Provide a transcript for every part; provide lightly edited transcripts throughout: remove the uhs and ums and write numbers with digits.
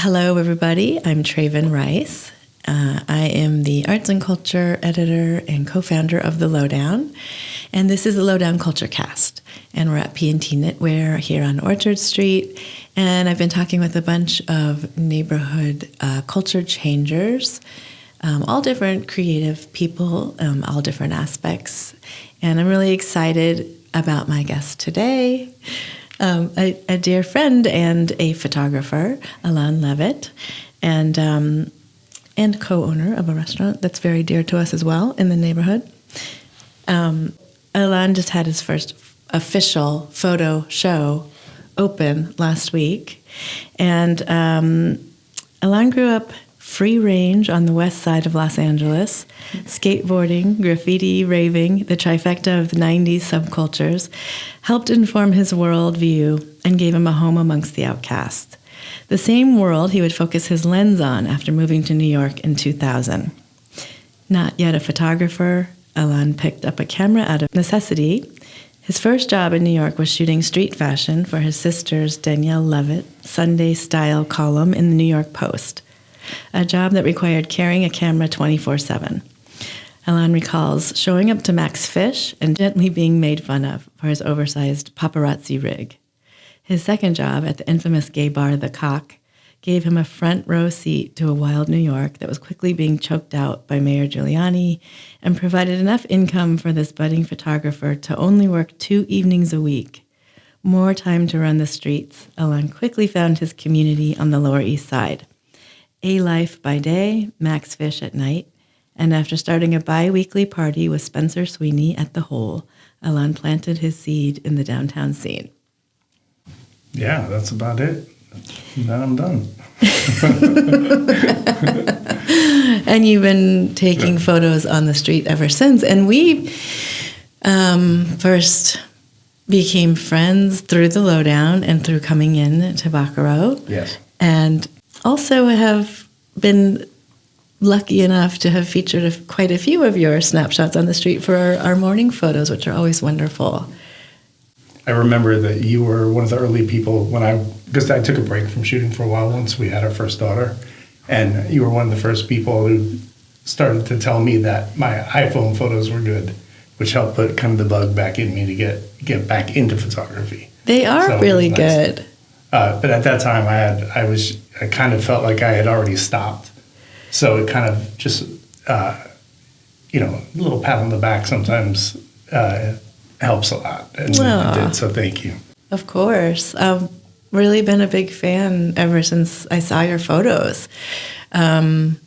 Hello, everybody. I'm Traven Rice. I am the arts and culture editor and co-founder of The Lowdown, and this is the Lowdown Culture Cast. And we're at P&T Knitwear here on Orchard Street, and I've been talking with a bunch of neighborhood culture changers, all different creative people, all different aspects, and I'm really excited about my guest today. A dear friend and a photographer, Alain Levitt, and co-owner of a restaurant that's very dear to us as well in the neighborhood. Alain just had his first official photo show open last week, and Alain grew up free range on the west side of Los Angeles, skateboarding, graffiti, raving, the trifecta of the 90s subcultures, helped inform his worldview and gave him a home amongst the outcasts. The same world he would focus his lens on after moving to New York in 2000. Not yet a photographer, Alain picked up a camera out of necessity. His first job in New York was shooting street fashion for his sister's Danielle Levitt Sunday Style column in the New York Post, a job that required carrying a camera 24/7. Alain recalls showing up to Max Fish and gently being made fun of for his oversized paparazzi rig. His second job at the infamous gay bar The Cock gave him a front row seat to a wild New York that was quickly being choked out by Mayor Giuliani and provided enough income for this budding photographer to only work 2 evenings a week. More time to run the streets, Alain quickly found his community on the Lower East Side. A Life by day, Max Fish at night, and after starting a bi-weekly party with Spencer Sweeney at The Hole, Alain planted his seed in the downtown scene. Yeah, that's about it. Then I'm done. And you've been taking photos on the street ever since. And we first became friends through The Lowdown and through coming in to Bacaro. Yes. And also have been lucky enough to have featured quite a few of your snapshots on the street for our morning photos, which are always wonderful. I remember that you were one of the early people because I took a break from shooting for a while once we had our first daughter, and you were one of the first people who started to tell me that my iPhone photos were good, which helped put kind of the bug back in me to get back into photography. They are really nice. Good. But at that time, I kind of felt like I had already stopped. So it kind of just, a little pat on the back sometimes helps a lot. And it did, so thank you. Of course. I've really been a big fan ever since I saw your photos. Maybe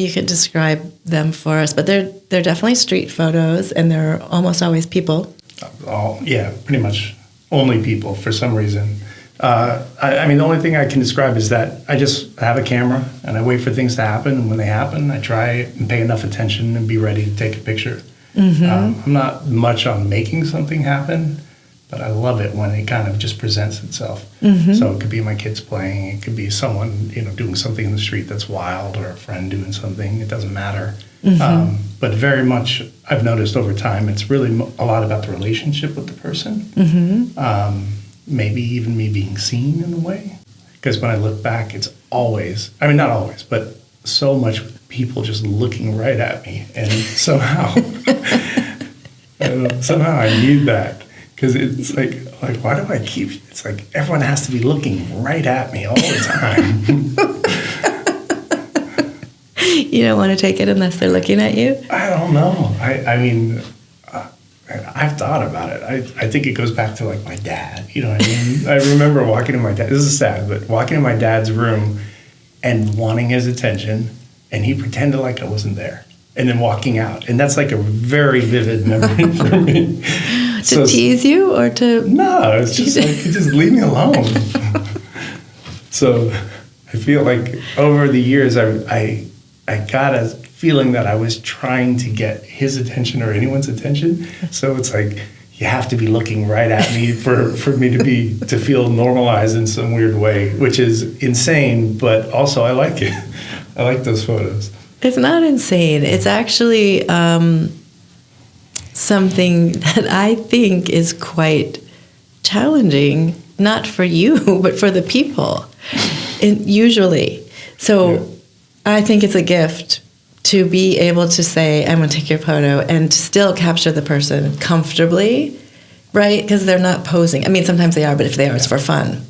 you could describe them for us, but they're definitely street photos, and they're almost always people. Pretty much. Only people for some reason. The only thing I can describe is that I just have a camera and I wait for things to happen. And when they happen, I try and pay enough attention and be ready to take a picture. Mm-hmm. I'm not much on making something happen, but I love it when it kind of just presents itself. Mm-hmm. So it could be my kids playing. It could be someone, doing something in the street that's wild, or a friend doing something. It doesn't matter. Mm-hmm. But very much, I've noticed over time, it's really a lot about the relationship with the person. Mm-hmm. Maybe even me being seen in a way. Because when I look back, it's always, not always, but so much people just looking right at me. And somehow, I need that. Because it's like, why do I keep, it's like everyone has to be looking right at me all the time. You don't want to take it unless they're looking at you? I don't know. I've thought about it. I think it goes back to my dad. You know what I mean? I remember walking in my dad. This is sad, but walking in my dad's room and wanting his attention, and he pretended like I wasn't there, and then walking out, and that's like a very vivid memory for me. To tease you or to? No, it's just just leave me alone. So I feel like over the years, I got a feeling that I was trying to get his attention or anyone's attention. So it's like, you have to be looking right at me for me to feel normalized in some weird way, which is insane, but also I like it. I like those photos. It's not insane. It's actually something that I think is quite challenging, not for you, but for the people. Usually. So I think it's a gift to be able to say, I'm going to take your photo, and to still capture the person comfortably, right? Because they're not posing. I mean, sometimes they are, but if they are, it's for fun.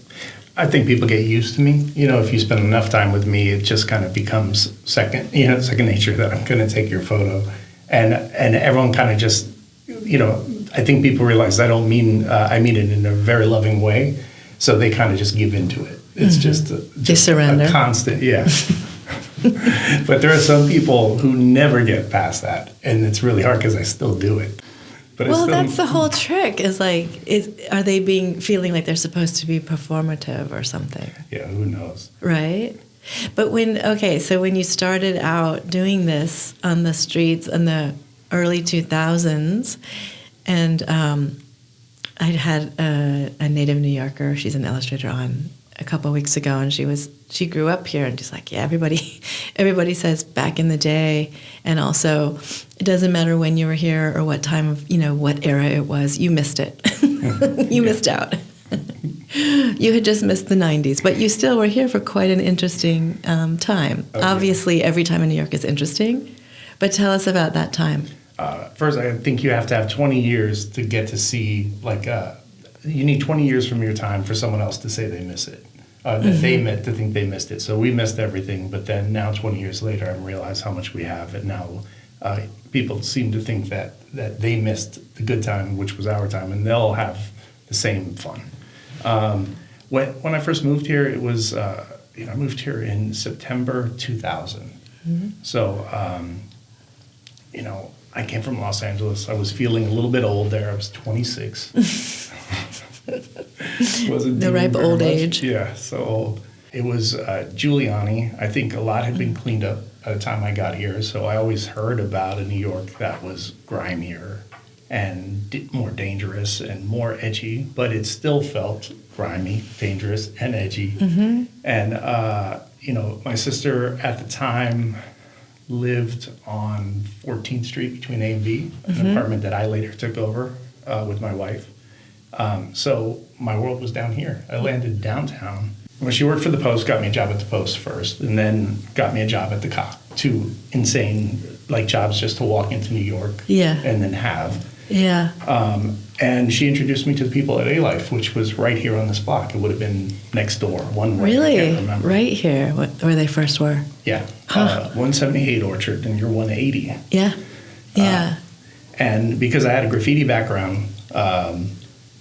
I think people get used to me. You know, if you spend enough time with me, it just kind of becomes second nature that I'm going to take your photo. And everyone kind of just, I think people realize I mean it in a very loving way. So they kind of just give into it. It's just surrender. A constant, yeah. But there are some people who never get past that. And it's really hard because I still do it. But that's the whole trick. Is like, are they feeling like they're supposed to be performative or something? Yeah, who knows? Right. But when you started out doing this on the streets in the early 2000s, and I had a native New Yorker. She's an illustrator on a couple of weeks ago, and she grew up here, and she's like, yeah, everybody says back in the day, and also it doesn't matter when you were here or what time of what era it was, you missed it. You missed out. You had just missed the 90s, but you still were here for quite an interesting time. Okay. Obviously, every time in New York is interesting, but tell us about that time. First, I think you have to have 20 years to get to see, you need 20 years from your time for someone else to say they miss it, to think they missed it. So we missed everything, but then now 20 years later, I realize how much we have, and now people seem to think that they missed the good time, which was our time, and they'll have the same fun. When I first moved here, it was, I moved here in September 2000. Mm-hmm. So, I came from Los Angeles. I was feeling a little bit old there. I was 26. Wasn't the ripe old age. Yeah, so old. It was Giuliani. I think a lot had been cleaned up by the time I got here, so I always heard about a New York that was grimier and more dangerous and more edgy, but it still felt grimy, dangerous, and edgy. Mm-hmm. And, my sister at the time lived on 14th Street between A and B, an apartment that I later took over with my wife. So my world was down here. I landed downtown. When she worked for the Post, got me a job at the Post first, and then got me a job at the Cock. Two insane jobs just to walk into New York and then have. Yeah. And she introduced me to the people at A-Life, which was right here on this block. It would have been next door, one way. Really? I can't remember. Right here, where they first were? Yeah. 178 Orchard, and you're 180. Yeah. Yeah. And because I had a graffiti background,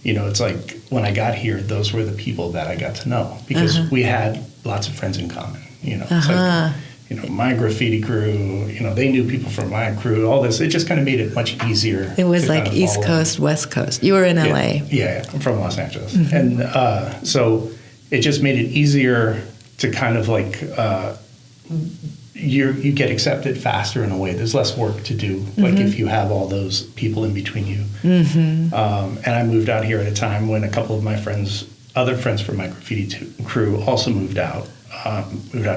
it's like when I got here, those were the people that I got to know because we had lots of friends in common. It's like, my graffiti crew, they knew people from my crew, all this. It just kind of made it much easier. It was like East Coast, West Coast. You were in LA. Yeah, I'm from Los Angeles. Mm-hmm. And so it just made it easier to kind of you get accepted faster in a way. There's less work to do, if you have all those people in between you. Mm-hmm. And I moved out here at a time when a couple of my other friends from my graffiti crew also moved out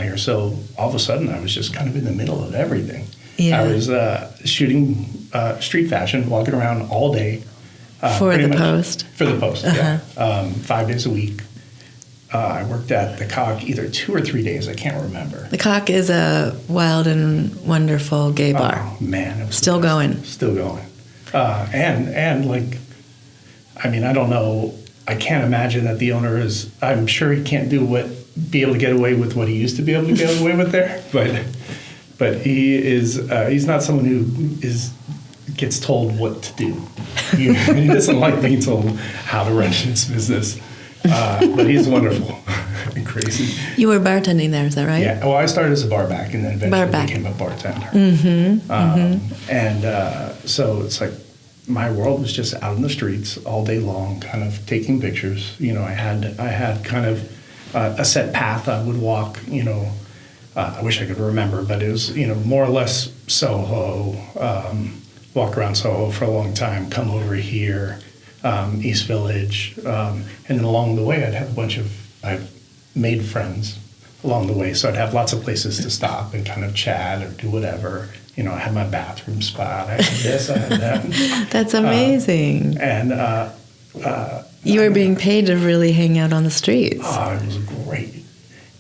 here. So all of a sudden, I was just kind of in the middle of everything. Yeah. I was shooting street fashion, walking around all day. For the Post? For the Post, yeah. 5 days a week. I worked at the Cock either 2 or 3 days. I can't remember. The Cock is a wild and wonderful gay bar. Oh, man. It was Still going. Still going. I don't know. I can't imagine that the owner I'm sure he can't be able to get away with what he used to be able to get away with there. But he is, he's not someone who gets told what to do. He doesn't like being told how to run his business. But he's wonderful and crazy. You were bartending there, is that right? Yeah. Well, I started as a bar back and then eventually became a bartender. And so it's like my world was just out in the streets all day long, kind of taking pictures. I had kind of a set path I would walk. I wish I could remember, but it was more or less Soho. Walk around Soho for a long time. Come over here. East Village, and then along the way I've made friends along the way, so I'd have lots of places to stop and kind of chat or do whatever. I had my bathroom spot, I had this, I had that. That's amazing. And you were being paid to really hang out on the streets. Oh, it was great.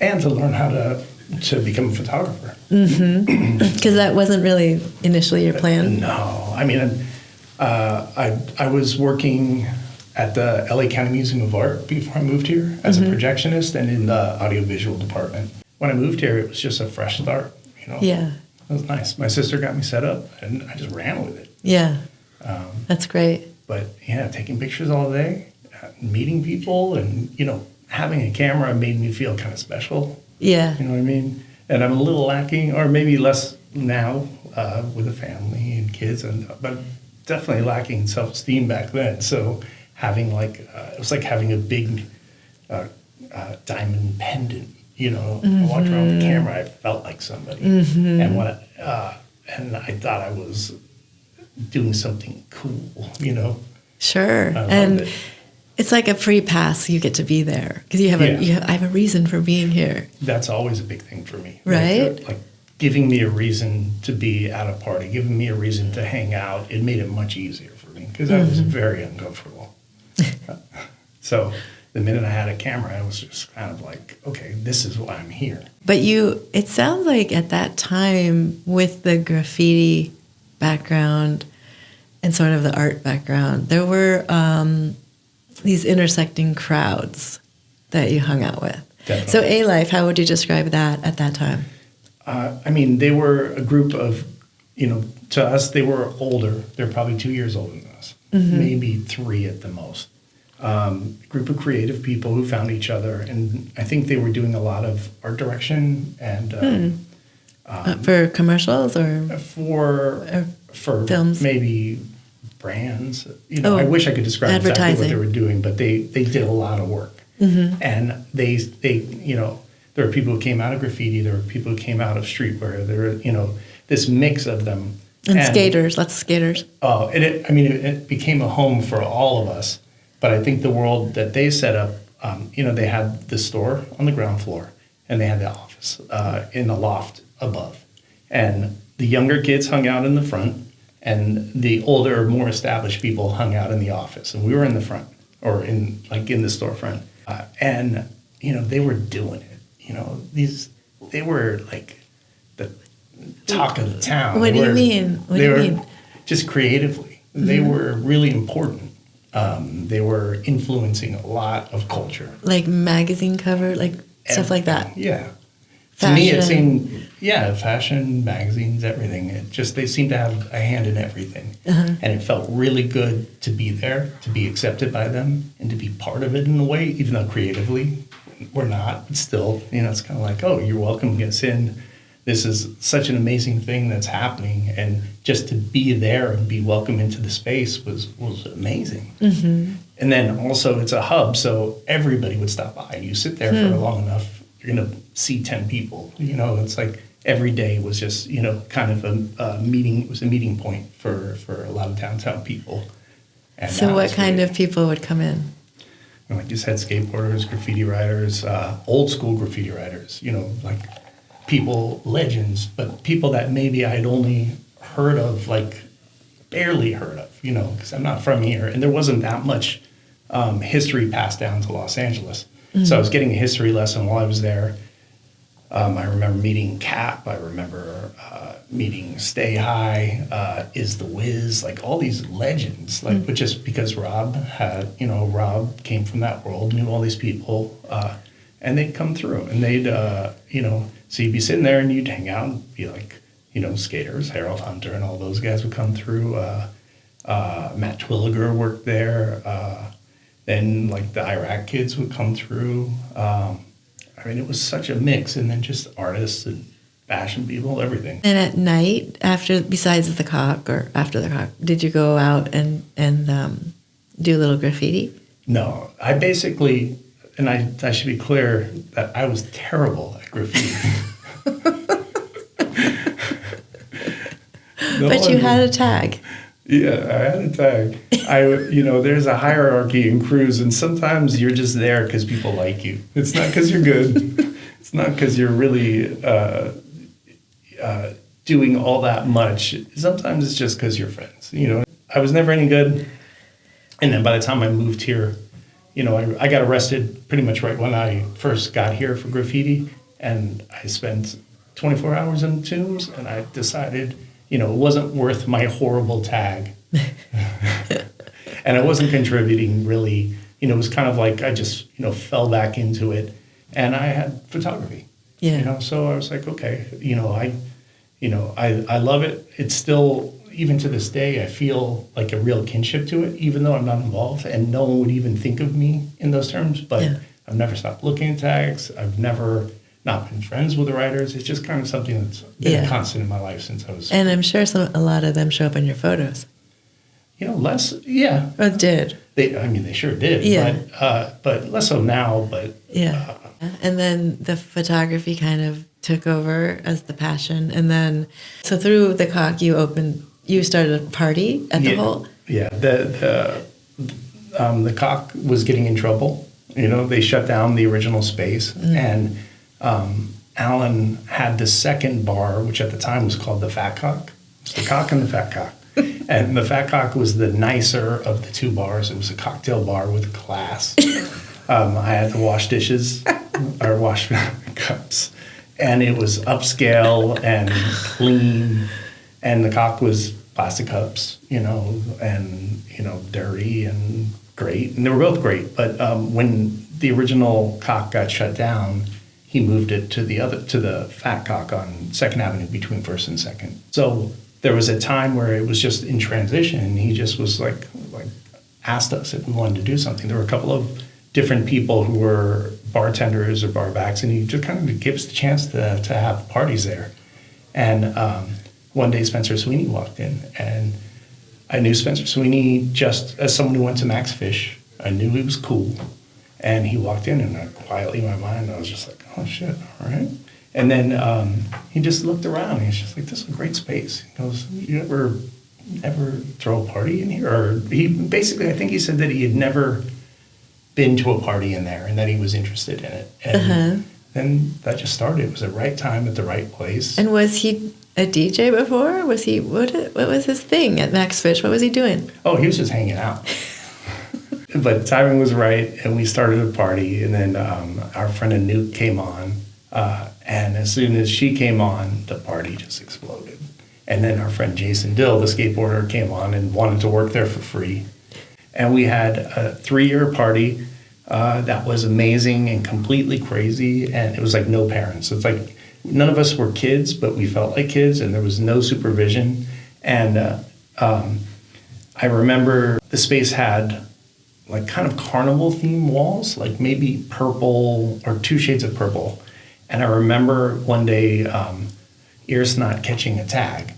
and to learn how to become a photographer. Because that wasn't really initially your plan? No. I mean, I was working at the LA County Museum of Art before I moved here as a projectionist and in the audiovisual department. When I moved here, it was just a fresh start, you know? Yeah. It was nice. My sister got me set up, and I just ran with it. Yeah. That's great. But, yeah, taking pictures all day, meeting people, and, you know, having a camera made me feel kind of special. Yeah. You know what I mean? And I'm a little lacking, or maybe less now with a family and kids, but definitely lacking self-esteem back then. So having it was like having a big diamond pendant. You know, I walked around with a camera, I felt like somebody. And and I thought I was doing something cool, you know. Sure. And it's like a free pass. You get to be there because I have a reason for being here. That's always a big thing for me. Right? Like giving me a reason to be at a party, giving me a reason to hang out, it made it much easier for me because I was very uncomfortable. So the minute I had a camera, I was just kind of like, okay, this is why I'm here. But it sounds like at that time with the graffiti background and sort of the art background, there were these intersecting crowds that you hung out with. Definitely. So A-Life, how would you describe that at that time? I mean, they were a group of, you know, to us, they were older. They're probably 2 years older than us, maybe 3 at the most. A group of creative people who found each other, and I think they were doing a lot of art direction and for commercials or for films, maybe brands. You know, I wish I could describe exactly what they were doing, but they did a lot of work, and they you know, there were people who came out of graffiti, there were people who came out of streetwear, there were, you know, this mix of them, and skaters, lots of skaters. Oh, it became a home for all of us. But I think the world that they set up, you know, they had the store on the ground floor, and they had the office in the loft above. And the younger kids hung out in the front, and the older, more established people hung out in the office. And we were in the front, or in the storefront. And, you know, they were doing it. You know, they were like the talk of the town. What do you mean? What do you mean? Just creatively. They were really important. They were influencing a lot of culture. Like magazine cover, like stuff like that. Yeah. Fashion. To me, it seemed, fashion, magazines, everything. They seemed to have a hand in everything. And it felt really good to be there, to be accepted by them, and to be part of it in a way, even though creatively we're not. But still, you know, it's kind of like, oh, you're welcome, get us in. This is such an amazing thing that's happening, and just to be there and be welcome into the space was amazing. And then also it's a hub, so everybody would stop by. You sit there for long enough, you're going to see 10 people. You know, it's like every day was just, you know, kind of a meeting. It was a meeting point for a lot of downtown people. And so what kind of people would come in? Like you said, skateboarders, graffiti writers, old school graffiti writers, you know, like people, legends, but people that maybe I'd only heard of, like barely heard of, you know, because I'm not from here. And there wasn't that much history passed down to Los Angeles. So I was getting a history lesson while I was there. I remember meeting Cap. I remember meeting Stay High, Is the Wiz, like all these legends. Like, but just because Rob came from that world, knew all these people, and they'd come through, and they'd, so you'd be sitting there and you'd hang out and be like, you know, skaters, Harold Hunter and all those guys would come through. Matt Twilliger worked there. Then like the Iraq kids would come through. I mean, it was such a mix, and then just artists and fashion people, everything. And at night, besides the cock or after the cock, did you go out and do a little graffiti? No, I basically, and I should be clear that I was terrible at graffiti. But you had a tag. Yeah, I had a tag. There's a hierarchy in crews, and sometimes you're just there because people like you. It's not because you're good. It's not because you're really doing all that much. Sometimes it's just because you're friends. You know, I was never any good. And then by the time I moved here, I got arrested pretty much right when I first got here for graffiti, and I spent 24 hours in the tombs, and I decided, it wasn't worth my horrible tag. And I wasn't contributing really. It was kind of like I just, fell back into it, and I had photography. Yeah. So I was like, okay, I love it. It's still, even to this day, I feel like a real kinship to it, even though I'm not involved, and no one would even think of me in those terms. But I've never stopped looking at tags. I've never not been friends with the writers. It's just kind of something that's been a constant in my life since I was. And I'm sure a lot of them show up in your photos. Less, yeah. Or did. They sure did. Yeah. But less so now. But yeah. And then the photography kind of took over as the passion. And then, so through the Cock, you started a party at the Hole? Yeah. The Cock was getting in trouble. They shut down the original space. And Alan had the second bar, which at the time was called the Fat Cock. It's the Cock and the Fat Cock. And the Fat Cock was the nicer of the two bars. It was a cocktail bar with class. I had to wash dishes or wash cups. And it was upscale and clean. And the Cock was plastic cups, and, dirty and great. And they were both great. But when the original Cock got shut down, he moved it to the Fat Cock on 2nd Avenue between 1st and 2nd. So there was a time where it was just in transition, and he just was like asked us if we wanted to do something. There were a couple of different people who were bartenders or bar backs, and he just kind of gave us the chance to have parties there. And one day Spencer Sweeney walked in, and I knew Spencer Sweeney just as someone who went to Max Fish. I knew he was cool. And he walked in, and quietly in my mind, I was just like, oh shit, all right. And then he just looked around, and he's just like, this is a great space. He goes, you ever throw a party in here? Or I think he said that he had never been to a party in there and that he was interested in it. And then that just started. It was the right time at the right place. And was he a DJ before? Was he, what was his thing at Max Fish? What was he doing? Oh, he was just hanging out. But timing was right, and we started a party, and then our friend Anouk came on, and as soon as she came on, the party just exploded. And then our friend Jason Dill, the skateboarder, came on and wanted to work there for free. And we had a 3-year party that was amazing and completely crazy, and it was like no parents. It's like none of us were kids, but we felt like kids, and there was no supervision. And I remember the space had like kind of carnival theme walls, like maybe purple or 2 shades of purple. And I remember one day Earsnot catching a tag,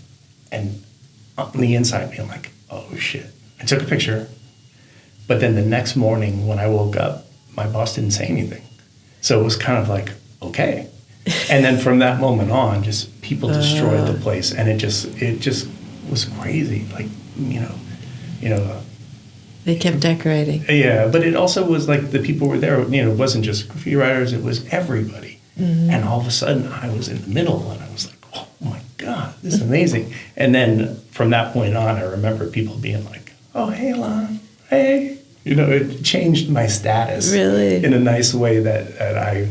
and on the inside being like, oh shit. I took a picture, but then the next morning when I woke up, my boss didn't say anything. So it was kind of like, okay. And then from that moment on, just people destroyed the place, and it just was crazy. Like, they kept decorating. Yeah, but it also was like the people were there, it wasn't just graffiti writers, it was everybody. Mm-hmm. And all of a sudden I was in the middle, and I was like, oh my God, this is amazing. And then from that point on, I remember people being like, oh, hey, Alain, hey. It changed my status. Really? In a nice way that I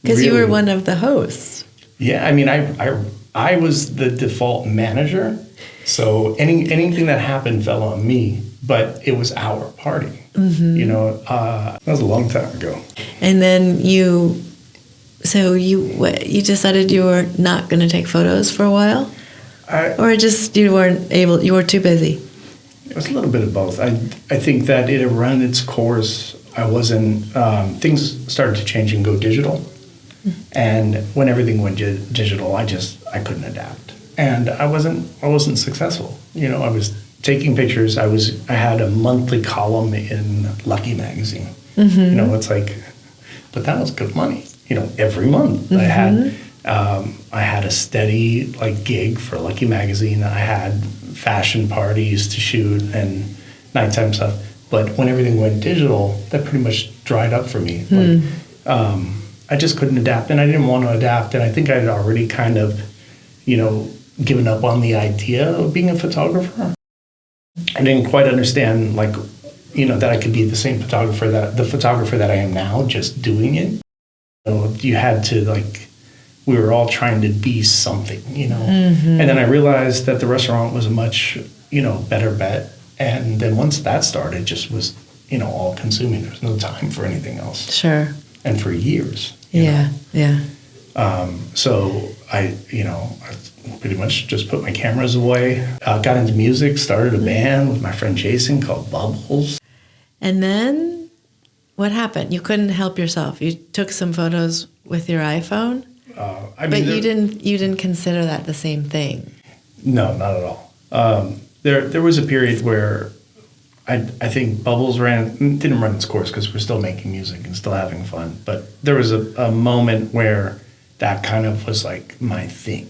Because you were one of the hosts. Yeah, I mean, I was the default manager, so anything that happened fell on me. But it was our party. Mm-hmm. That was a long time ago. And then you decided you were not going to take photos for a while? Or just you were too busy? It was a little bit of both. I think that it had run its course. I wasn't, things started to change and go digital. Mm-hmm. And when everything went digital, I couldn't adapt. And I wasn't successful. I was taking pictures. I had a monthly column in Lucky magazine. Mm-hmm. It's like, but that was good money. Every month. Mm-hmm. I had a steady gig for Lucky magazine. I had fashion parties to shoot and nighttime stuff. But when everything went digital, that pretty much dried up for me. I just couldn't adapt, and I didn't want to adapt. And I think I had already kind of, given up on the idea of being a photographer. I didn't quite understand, that I could be the same photographer that I am now, just doing it. So you had to we were all trying to be something, And then I realized that the restaurant was a much, better bet. And then once that started, it just was, all consuming. There was no time for anything else. Sure. And for years. Yeah. So I pretty much just put my cameras away, got into music, started a band with my friend Jason called Bubbles. And then what happened? You couldn't help yourself. You took some photos with your iPhone, but you didn't consider that the same thing. No, not at all. There was a period where I think Bubbles didn't run its course because we're still making music and still having fun. But there was a moment where that kind of was like my thing.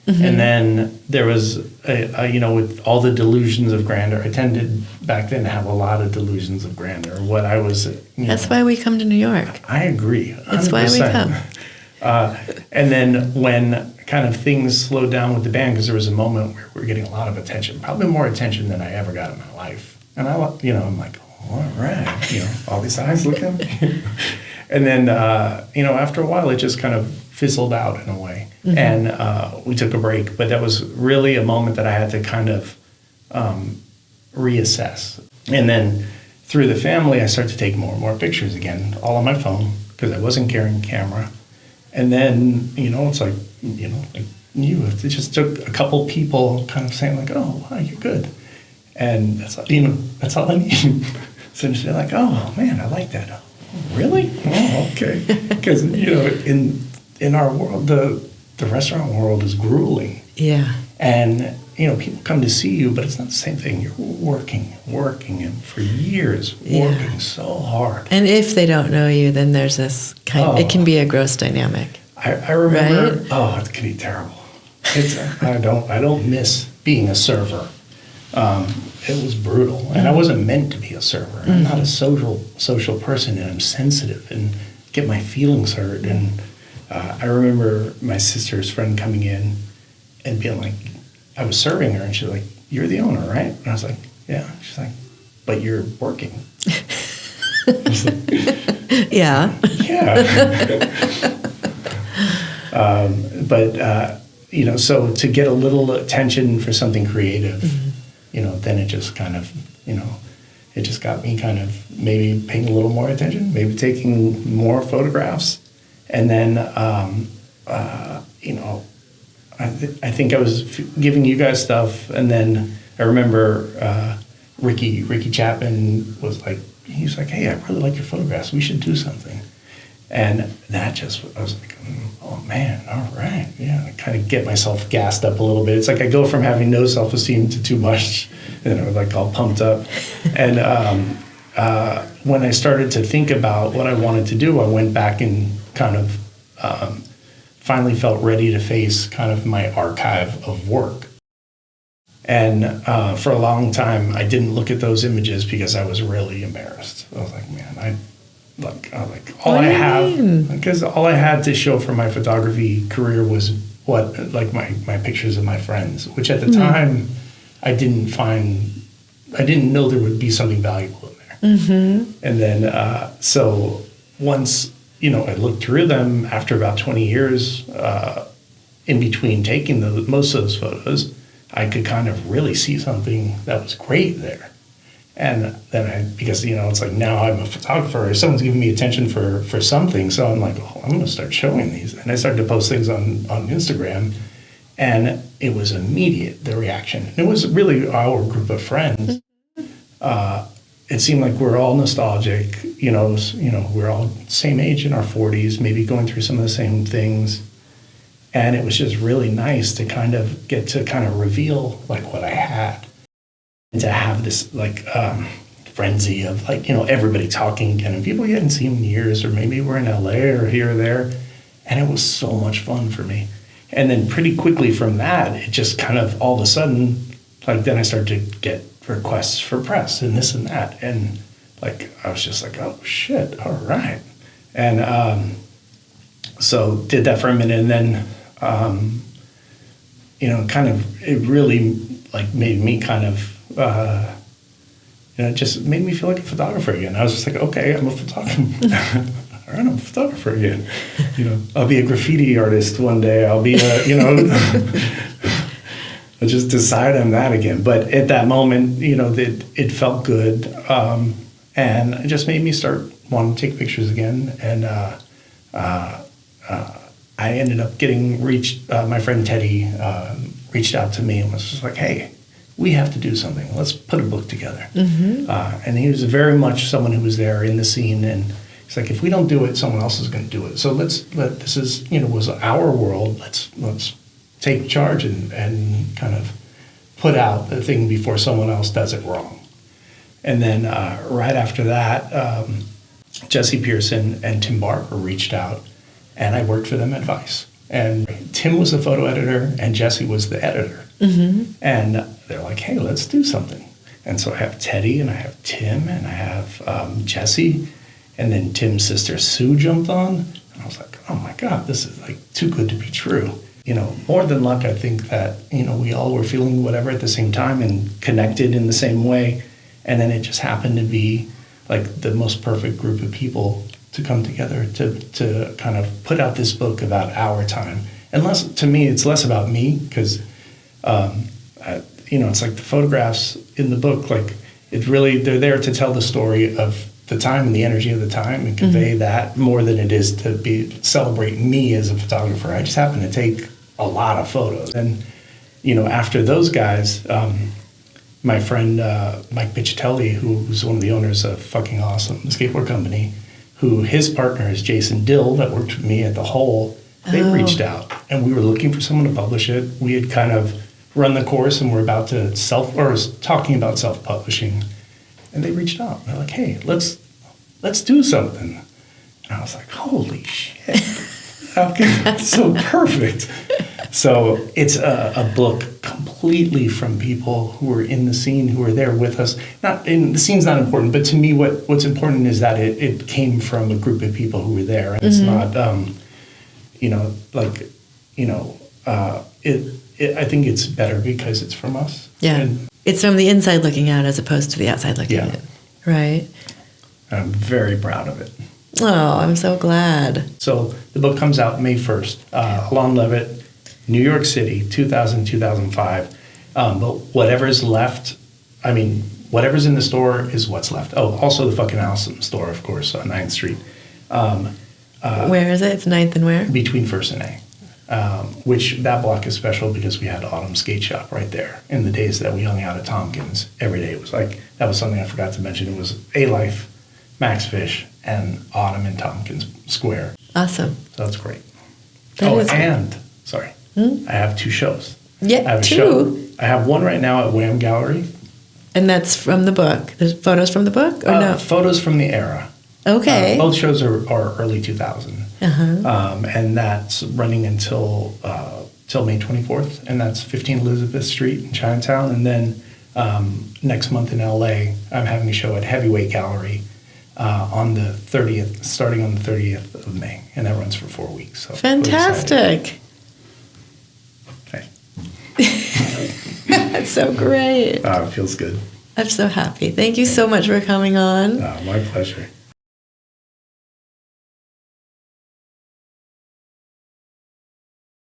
Mm-hmm. And then there was, with all the delusions of grandeur, I tended back then to have a lot of delusions of grandeur. What I was, That's why we come to New York. I agree. 100%. That's why we come. And then when kind of things slowed down with the band, because there was a moment where we were getting a lot of attention, probably more attention than I ever got in my life. And I'm like, all right, all these eyes looking at me. And then, after a while, it just kind of fizzled out in a way. Mm-hmm. And we took a break. But that was really a moment that I had to kind of reassess. And then through the family, I started to take more and more pictures again, all on my phone, because I wasn't carrying a camera. And then, it's like, it just took a couple people kind of saying like, oh, wow, you're good. And that's all I need. So they're like, oh, man, I like that. Oh, really? Oh, okay. Because, in our world, the restaurant world is grueling. Yeah. And, people come to see you, but it's not the same thing. You're working and for years, working so hard. And if they don't know you, then there's this it can be a gross dynamic. I remember, right? It can be terrible. I don't miss being a server. It was brutal, and I wasn't meant to be a server. Mm-hmm. I'm not a social person, and I'm sensitive and get my feelings hurt. And I remember my sister's friend coming in and being like, I was serving her, and she's like, "You're the owner, right?" And I was like, "Yeah." She's like, "But you're working." I was like, yeah. So to get a little attention for something creative, mm-hmm. Then it just kind of, it just got me kind of maybe paying a little more attention, maybe taking more photographs. And then, I think I was giving you guys stuff. And then I remember Ricky Chapman was like, he's like, "Hey, I really like your photographs. We should do something." And that I was like, oh man, all right. Yeah, I kind of get myself gassed up a little bit. It's like I go from having no self-esteem to too much, and I'm like all pumped up. And when I started to think about what I wanted to do, I went back and kind of finally felt ready to face kind of my archive of work. And for a long time, I didn't look at those images because I was really embarrassed. I was like, man, all I have, because all I had to show for my photography career was my pictures of my friends, which at the time I didn't know there would be something valuable in there. Mm-hmm. And then, so once, I looked through them after about 20 years, in between taking most of those photos, I could kind of really see something that was great there. And then because it's like now I'm a photographer, someone's giving me attention for something, so I'm like, oh, I'm going to start showing these. And I started to post things on Instagram, and it was immediate, the reaction. It was really our group of friends. It seemed like we're all nostalgic, we're all same age in our 40s, maybe going through some of the same things. And it was just really nice to kind of get to kind of reveal like what I had. And to have this frenzy of everybody talking again, and people you hadn't seen in years, or maybe we're in LA or here or there, and it was so much fun for me. And then pretty quickly from that, it just kind of all of a sudden, then I started to get requests for press and this and that, and I was just like, oh shit, all right. And so did that for a minute, and then kind of it really made me kind of And it just made me feel like a photographer again. I was just like, okay, I'm a photographer. All right, I'm a photographer again. I'll be a graffiti artist one day. I'll be I just decided I'm that again. But at that moment, it felt good. And it just made me start wanting to take pictures again. And I ended up getting my friend Teddy reached out to me and was just like, hey, we have to do something. Let's put a book together. Mm-hmm. And he was very much someone who was there in the scene. And he's like, if we don't do it, someone else is going to do it. So this is, was our world. Let's take charge and kind of put out the thing before someone else does it wrong. And then right after that, Jesse Pearson and Tim Barber reached out, and I worked for them at Vice. And Tim was the photo editor, and Jesse was the editor. Mm-hmm. And they're like, hey, let's do something. And so I have Teddy, and I have Tim, and I have Jesse, and then Tim's sister Sue jumped on. And I was like, oh my God, this is like too good to be true. More than luck, I think that, we all were feeling whatever at the same time and connected in the same way. And then it just happened to be like the most perfect group of people to come together to kind of put out this book about our time. And to me, it's less about me because, it's like the photographs in the book, like they're there to tell the story of the time and the energy of the time and convey that more than it is to celebrate me as a photographer. I just happen to take a lot of photos. And, after those guys, my friend Mike Piccatelli, who's one of the owners of Fucking Awesome, the skateboard company, who his partner is Jason Dill, that worked with me at The Hole, they reached out. And we were looking for someone to publish it. We had kind of run the course and we're about to talking about self-publishing. And they reached out. They're like, hey, let's do something. And I was like, holy shit. That's so perfect. So it's a book completely from people who were in the scene, who were there with us. The scene's not important, but to me, what's important is that it came from a group of people who were there, and it's not, I think it's better because it's from us. Yeah, and it's from the inside looking out as opposed to the outside looking in, right? I'm very proud of it. Oh, I'm so glad. So the book comes out May 1st. Alain Levitt, New York City, 2000, 2005. But whatever's left, whatever's in the store is what's left. Oh, also the Fucking Awesome store, of course, on 9th Street. Where is it? It's 9th and where? Between 1st and A. Which that block is special because we had Autumn Skate Shop right there. In the days that we hung out at Tompkins, every day it was like, that was something I forgot to mention. It was A-Life, Max Fish, and Autumn in Tompkins Square. Awesome. So that's great. Sorry. I have 2 shows. Yeah, I have 2. a show. I have one right now at Whaam Gallery. And that's from the book. There's photos from the book, or no? Photos from the era. Okay. Both shows are early 2000. Uh-huh. And that's running until May 24th. And that's 15 Elizabeth Street in Chinatown. And then next month in LA, I'm having a show at Heavyweight Gallery on the 30th, starting on the 30th of May. And that runs for 4 weeks. So fantastic. Hey. That's so great. It feels good. I'm so happy. Thank you so much for coming on. My pleasure.